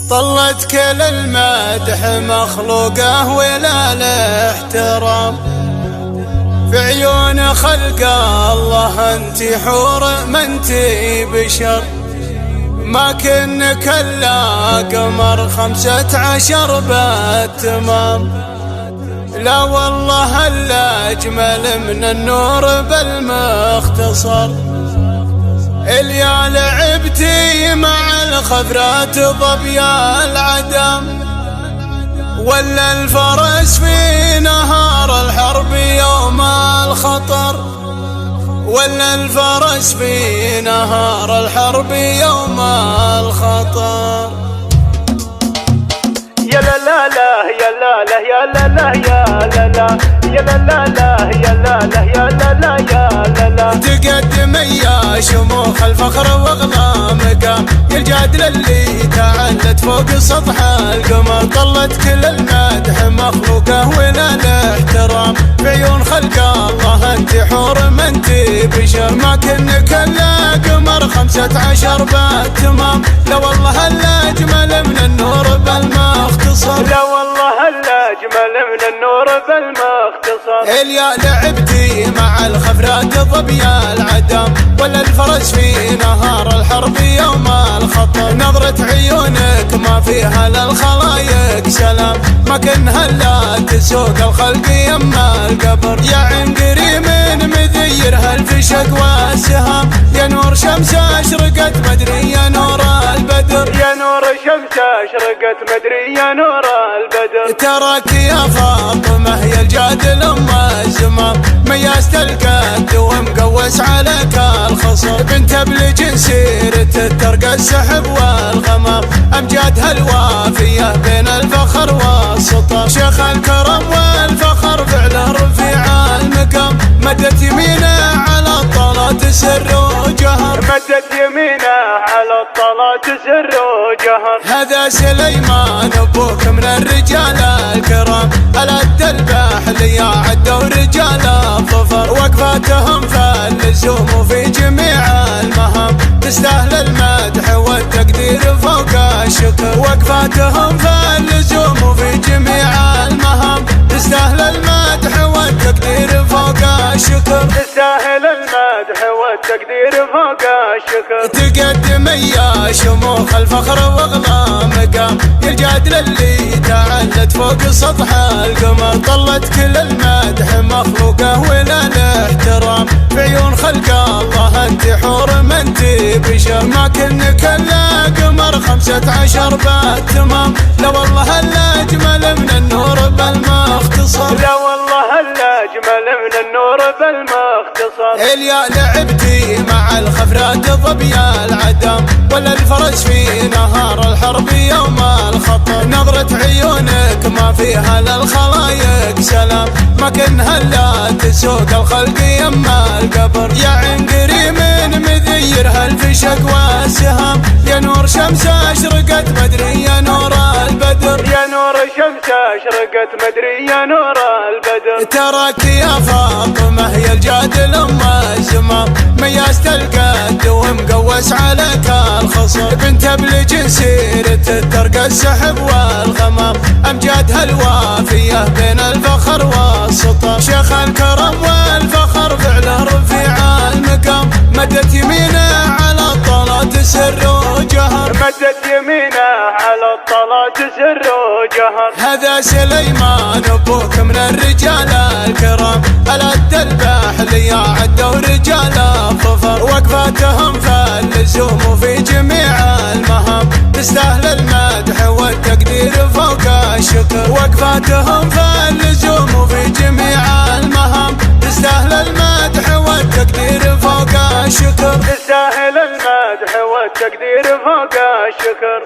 طلت كل المدح مخلوقه ولا الاحترام في عيون خلق الله. انت حور ما انت بشر، ما كنك الا قمر 15 بالتمام. لا والله الا اجمل من النور بالمختصر. اليا لعبتي مع الخضرات ضبيا العدم، ولا الفرس في نهار الحرب يوم الخطر، ولا الفرس في نهار الحرب يوم الخطر. يا لا لا لا يا لا لا يا لا لا يا لا لا يا لا لا لا يا لا لا يا لا لا يا لا لا. تقدم يا شموخ الفخر واغلى مقام، يا الجاد اللي تعلت فوق سطح القمر. طلت كل المدح مخلوقه ولا الاحترام في عيون خلق الله. انت حور ما انت بشر، ما كنك الا قمر 15 بالتمام. لا والله الا اجمل من النور بالمختصر. لا والله الا اجمل من النور بالمختصر. اليا لعبتي مع الخفرات ضبيا العدم، ولا الفرس في نهار الحرب يوم الخطر. نظرة عيونك ما فيها للخلايق سلام، ما كنها الا تسوق الخلق يما القبر. يا عنقري من مذيرها الفشق والسهام، يا نور شمس اشرقت مدري يا نور البدر. يا نور شمس اشرقت مدري يا نور البدر. تراك يا فاطمة يا الجاد الام الزمام، ميزت القد ومقوس عليك الخصر. بنت بلج سيرة ترقى السحب والغمام، امجادها الوافية بين الفخر والسطر. شيخ الكرم والفخر فعله رفيع المقام، مدت يمينه على الطلات سر وجهر. مدت يمينه على الطلات سر وجهر. هذا سليمان ابوك من الرجال الكرام، الأد الباحل يا عدوا رجال الظفر. وقفاتهم فاللزوم وفي جميع المهام، تستاهل المدح والتقدير فوق الشكر. وقفاتهم فاللزوم وفي جميع المهام، تستاهل المدح والتقدير فوق الشكر. تستاهل المدح والتقدير فوق الشكر. تقدم يا شموخ الفخر واغلى مقام، يا الجاد اللي تعلت فوق سطح القمر. طلت كل المدح مخلوقه ولا الاحترام في عيون خلق الله. انت حور ما انت بشر، ما كنك الا قمر 15 بالتمام. لا والله الا اجمل من النور بالمختصر. لا والله الا اجمل من النور بالمختصر. اليا لعبتي مع الخفرات ضبيا العدم، ولا الفرس في نهار الحرب يوم الخطر. نظرة عيونك ما فيها للخلايق سلام، ما كنها الا تسوق الخلق يما القبر. يا عنقري من مذيرها الفشق والسهام، يا نور شمس اشرقت مدري يا نور البدر. يا نور شمس اشرقت مدري يا نور البدر. تراك يا فاطمة يا الجاد الام الزمام، ميزت القد ومقوس عليك الخصر. بنت بلج سيرة ترقى السحب والغمام، امجادها الوافية بين الفخر والسطر. شيخ الكرم والفخر فعله رفيع المقام، مدت يمينه على الطلات سر وجهر. مدت يمينه على الطلات سر وجهر. هذا سليمان ابوك من الرجال الكرام، الأد الباحل يا عدوا رجال الظفر. وقفاتهم فاللزوم وفي جميع المهام، تستاهل المدح والتقدير فوق الشكر. وقفاتهم فاللزوم وفي جميع المهام، تستاهل المدح والتقدير فوق الشكر. تستاهل المدح والتقدير فوق الشكر.